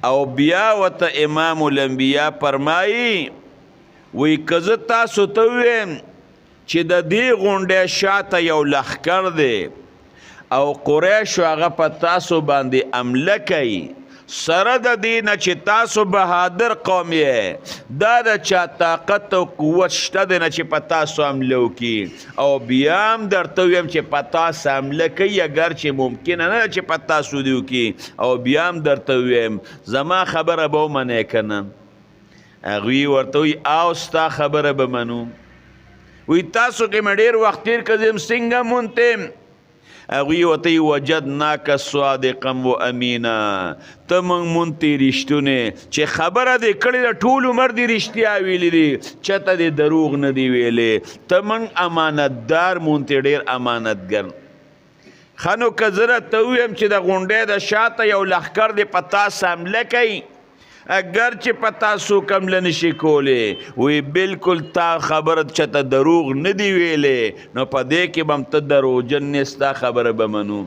او بیا ورته امام الانبیا فرمایي وی که زه تاسو ته ویم چې د دې غونډې شاته یو لښکر دی او قریشو هغه په تاسو باندې حمله کوي سره د دې نه چې تاسو بهادر قوم یې دا د چا طاقت او قوت شته دی نه چې په تاسو حمله وکړي او بیا هم درته ویم چې په تاسو حمله کوي اگر چې ممکنه نه ده چې په تاسو دې وکړي او بیا هم درته ویم زما خبره به ومنې که نه هغوی ورته وایي او ستا خبره به منو وی تاسو کې مې ډېر وخت تېر کړم څنګه مونتم هغوی ورته وجدناک صادقا و امینا ته موږ مونتې رښتونې چې خبره دې کړې ده ټول عمر دې رښتیا ویلي دي چېرته دې دروغ نه دي ویلې ته موږ امانتدار مونتې ډېر امانتګر ښه نو که زه راته ووایم چې د غونډۍ د شاته یو لښکر دې په تاسو حمله کوي اگر چې په تاسو حمله نشي کولی وی بلکل تا خبره چېرته دروغ نه دي ویلې نو په دې کې به هم ته دروغجن نه ستا خبره به منو